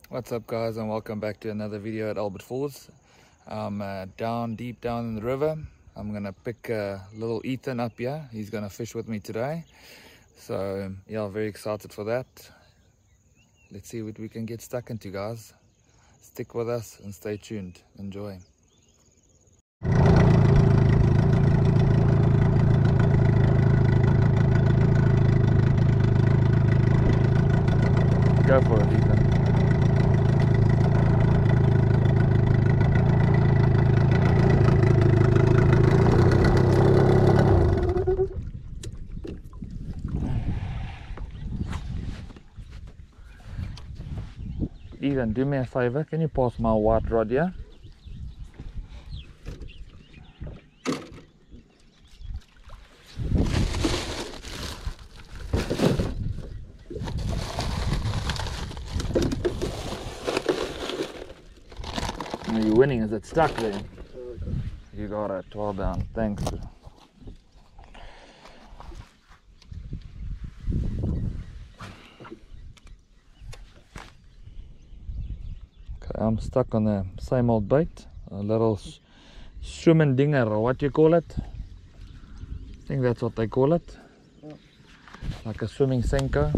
What's up, guys, and welcome back to another video at Albert Falls. I'm deep down in the river. I'm gonna pick little Ethan up here. He's gonna fish with me today, so yeah, very excited for that. Let's see what we can get stuck into, guys. Stick with us and stay tuned. Enjoy. Go for it, Ethan. Ethan, do me a favor. Can you pass my white rod here? Are you winning? Is it stuck there? You got it. Well done. Thanks. I'm stuck on the same old bait, a little swimming dinger, or what you call it. I think that's what they call it. Yeah. Like a swimming senko.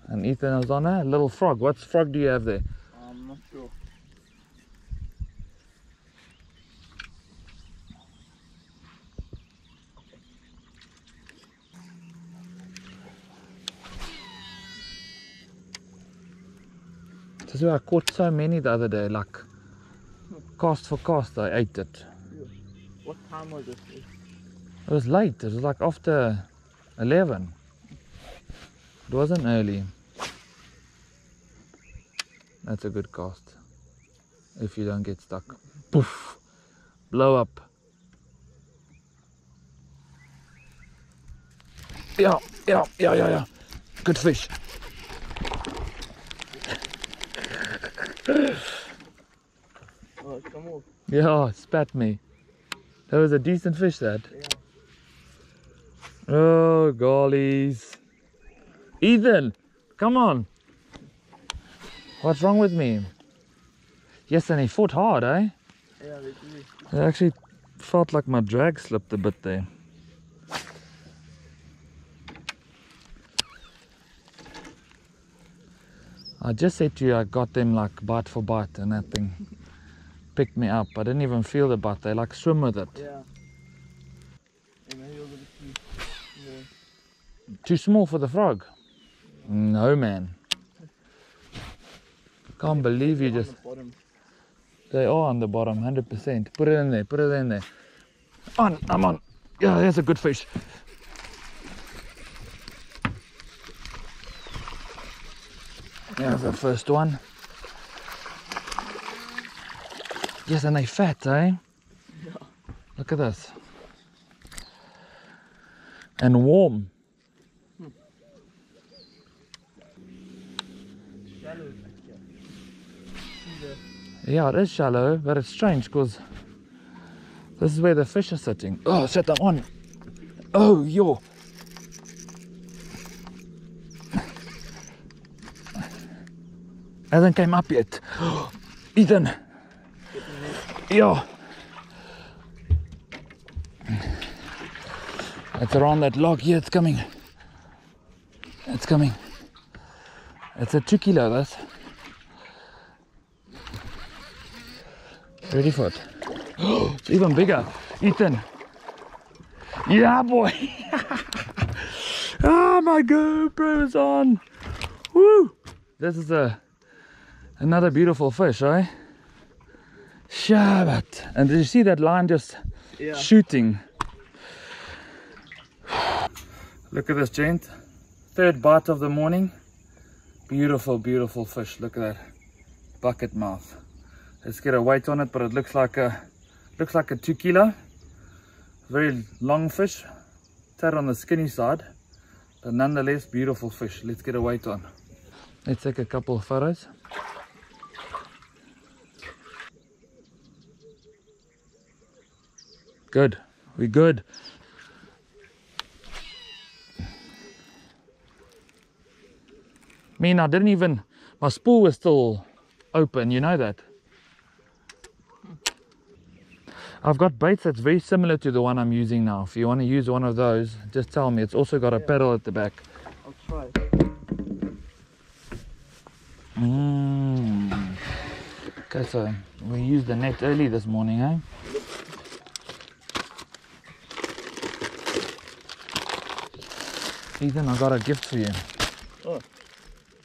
And Ethan is on a little frog. What frog do you have there? I'm not sure. This is where I caught so many the other day, like cast for cast I ate it. What time was it? It was late, it was like after 11. It wasn't early. That's a good cast. If you don't get stuck. Poof! Blow up. Yeah. Good fish. Oh, come on. Yeah, spat me. That was a decent fish, that. Yeah. Oh, gollies. Ethan, come on. What's wrong with me? Yes, and he fought hard, eh? Yeah, they do. It actually felt like my drag slipped a bit there. I just said to you I got them like bite for bite, and that thing picked me up. I didn't even feel the bite. They like swim with it. Yeah. And maybe a little bit Too small for the frog? No, man. Can't believe you just... They are on the bottom, 100%. Put it in there, put it in there. On, I'm on. Yeah, there's a good fish. There's the first one. Yes, and they fat, eh? Yeah. Look at this. And warm. Shallow. Yeah, it is shallow, but it's strange because this is where the fish are sitting. Oh, set them on. Oh, yo. Hasn't came up yet. Ethan. Yeah. It's around that log here. It's coming. It's coming. It's a 2 kilo, this. Ready for it. It's even bigger. Ethan. Yeah, boy. Ah, my GoPro is on. Woo. This is another beautiful fish, eh? Shabbat. And did you see that line just shooting? Look at this, gent. Third bite of the morning. Beautiful, beautiful fish. Look at that bucket mouth. Let's get a weight on it, but it looks like a 2 kilo. Very long fish, tad on the skinny side, but nonetheless beautiful fish. Let's get a weight on. Let's take a couple of photos. Good, we're good. I mean, I didn't even, my spool was still open, you know that. I've got baits that's very similar to the one I'm using now. If you want to use one of those, just tell me. It's also got a pedal at the back. I'll try. Okay, so we used the net early this morning, eh? Ethan, I got a gift for you. Oh,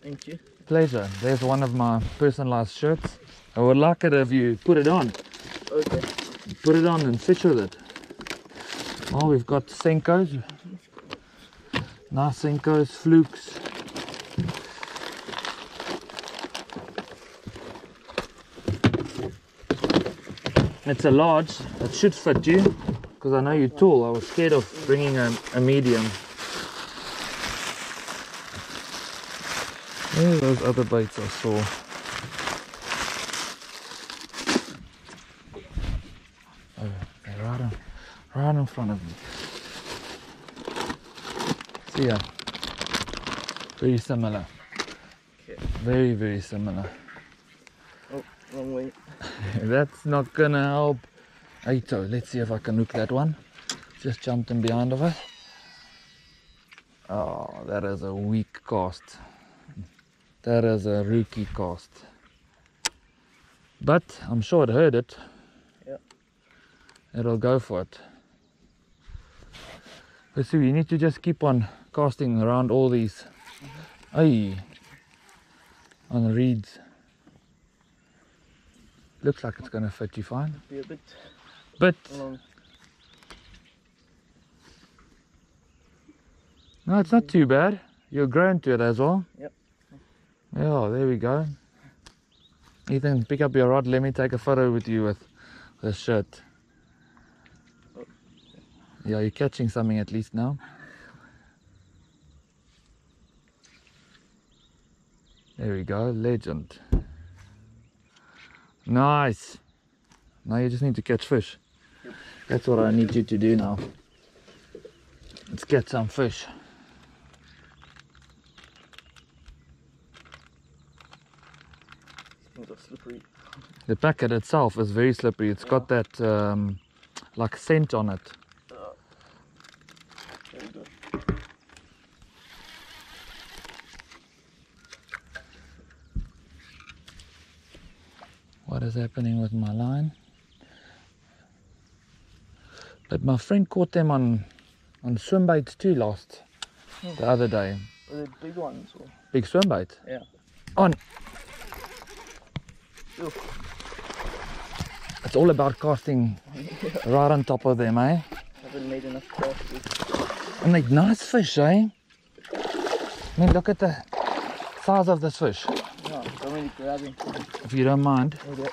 thank you. Pleasure. There's one of my personalized shirts. I would like it if you put it on. Okay. Put it on and fish with it. Oh, we've got Senkos. Nice Senkos, flukes. It's a large. It should fit you because I know you're tall. I was scared of bringing a medium. Where are those other baits I saw? Oh, they're right in front of me. See ya. Very similar. Okay. Very, very similar. Oh, wrong way. That's not gonna help. Aito, let's see if I can hook that one. Just jumped in behind of it. Oh, that is a weak cast. That is a rookie cast. But I'm sure it heard it. Yeah. It'll go for it. But see, you need to just keep on casting around all these. Aye. On the reeds. Looks like it's going to fit you fine. Be a bit long. No, it's not too bad. You're grown to it as well. Yep. Yeah, there we go. Ethan, pick up your rod. Let me take a photo with you with this shirt. Oh. Yeah, you're catching something at least now. There we go, legend. Nice. Now you just need to catch fish. Yep. That's what I need you to do now. Let's get some fish. It's not slippery. The packet itself is very slippery. It's got that like scent on it. There we go. What is happening with my line? But my friend caught them on swim baits too the other day. Are they big ones? Or? Big swim bait. Yeah. On. Ooh. It's all about casting right on top of them, eh? Haven't made enough casts. And like nice fish, eh? I mean, look at the size of this fish. Yeah, don't really grab him. If you don't mind. Okay.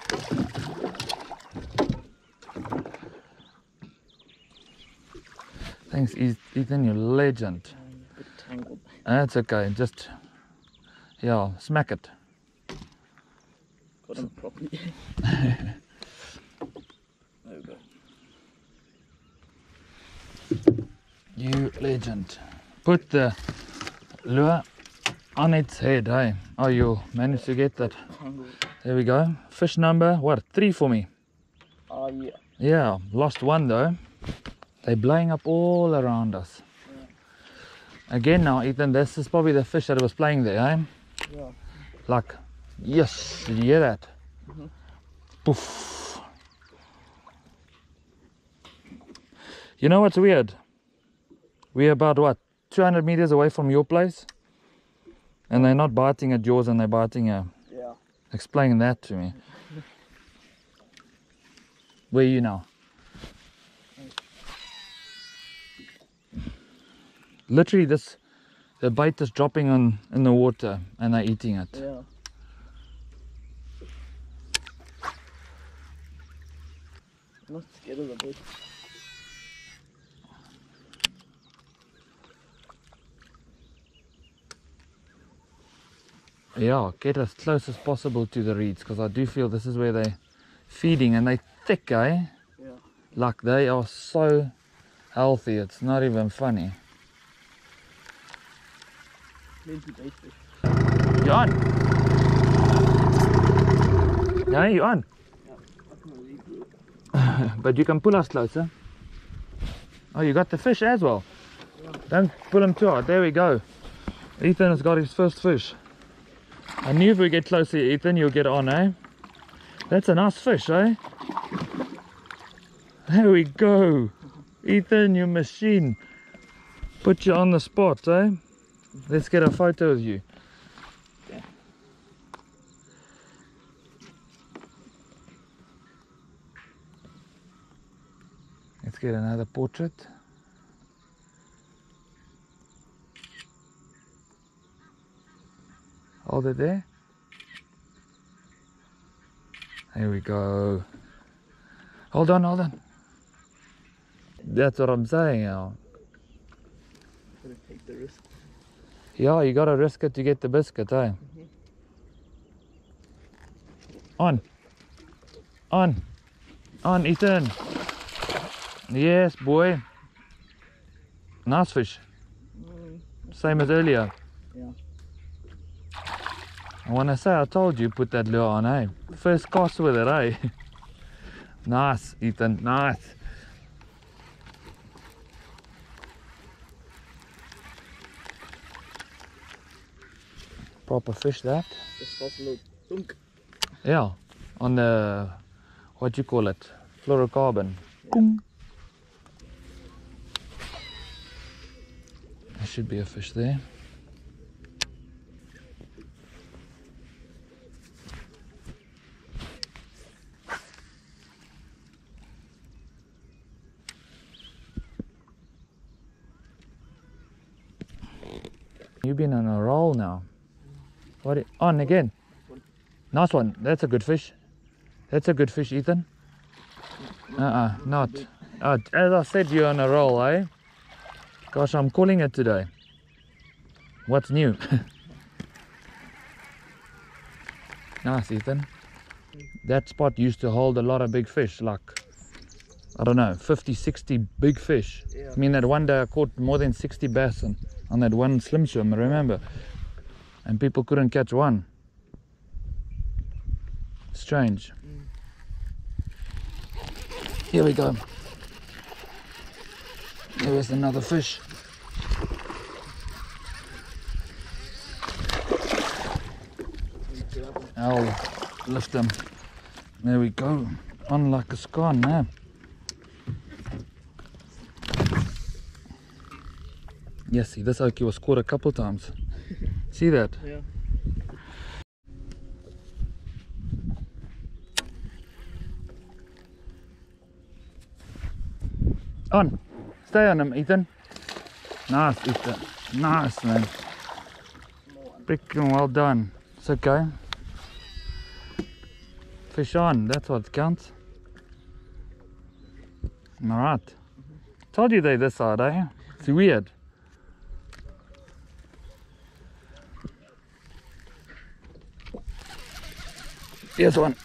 Thanks, Ethan, you're a legend. A bit tangled. That's okay, just, yeah, smack it. Got him properly. There we go. You legend. Put the lure on its head, hey? Oh, you managed to get that. Tangled. There we go. Fish number, what, 3 for me? Yeah. Yeah, lost one though. They're blowing up all around us. Yeah. Again now, Ethan, this is probably the fish that was playing there, eh? Yeah. Like, yes, did you hear that? Poof. You know what's weird? We're about, what, 200 meters away from your place? And they're not biting at yours and they're biting here. Yeah. Explain that to me. Where are you now? Literally the bait is dropping in the water and they're eating it. Yeah. I'm not scared of the bait. Yeah, get as close as possible to the reeds because I do feel this is where they're feeding and they're thick, eh? Yeah. Like they are so healthy, it's not even funny. Plenty bait fish. You on? No, you on? But you can pull us closer. Oh, you got the fish as well. Don't pull him too hard. There we go. Ethan has got his first fish. I knew if we get closer, Ethan, you'll get on, eh? That's a nice fish, eh? There we go. Ethan, you machine. Put you on the spot, eh? Let's get a photo of you. Yeah. Let's get another portrait. Hold it there. There we go. Hold on, hold on. That's what I'm saying now. Gotta take the risk. Yeah, you gotta risk it to get the biscuit, eh? On. On. On, Ethan. Yes, boy. Nice fish. Same as earlier. Yeah. And when I say I told you, put that lure on, eh? First cast with it, eh? Nice, Ethan, nice. Proper fish, that. Just off a little dunk. Yeah, on the, what you call it, fluorocarbon. Yeah. There should be a fish there. You've been on a roll now. What? On again. Nice one. That's a good fish. That's a good fish, Ethan. Not. As I said, you're on a roll, eh? Gosh, I'm calling it today. What's new? Nice, Ethan. That spot used to hold a lot of big fish, like, I don't know, 50, 60 big fish. Yeah. I mean, that one day I caught more than 60 bass on that one slim swim, remember? And people couldn't catch one. Strange. Here we go. There is another fish. I'll lift him. There we go. On like a scone now. Yes, see, this oakie was caught a couple times. See that? Yeah. On. Stay on him, Ethan. Nice, Ethan. Nice, man. Freaking well done. It's okay. Fish on. That's what counts. Alright. Told you they're this side, eh? It's weird. Here's one.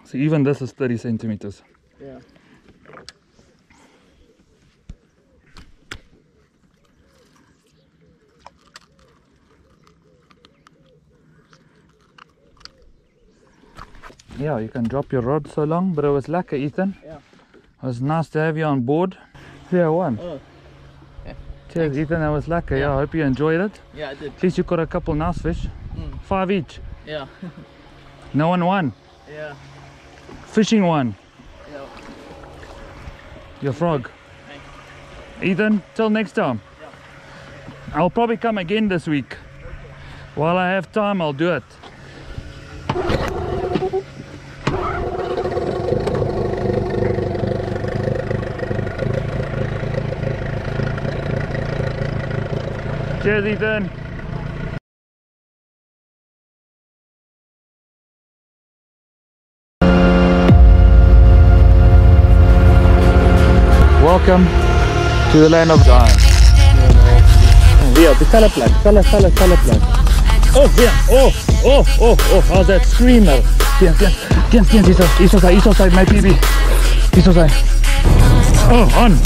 So even this is 30 centimeters. Yeah. Yeah, you can drop your rod so long, but it was lekker, Ethan. Yeah. It was nice to have you on board. Yeah, one. Oh. Yeah. Cheers, Thanks. Ethan. That was lekker. Yeah, I hope you enjoyed it. Yeah, I did. At least you caught a couple nice fish. 5 each. Yeah. No one won. Yeah. Fishing one. Yeah. Your frog. Thanks. Ethan, till next time. Yeah. I'll probably come again this week. While I have time, I'll do it. Cheers, Ethan. Welcome to the land of giants. Yeah, the color plan. Color plan. Oh, yeah. Oh, how's that screamer? Yeah. Jens, hier side, my PB. Hier side. Oh, on.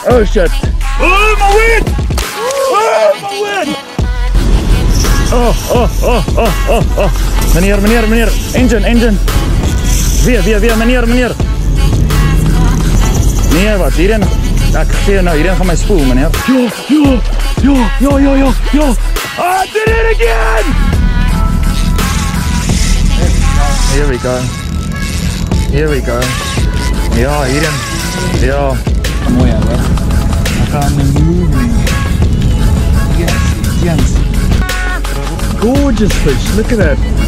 Oh, shit. Oh, my wind. Oh. Meneer. Engine. Weer, meneer. Nee, wat, hierin. Ek gee jou nou, hierin gaan my spoel, meneer. Ja. Ah, did it again! Here we go. Ja, hierin. Ja. Mooi, hè, hoor. Ek gaan moving. Yes. Gorgeous fish, look at that.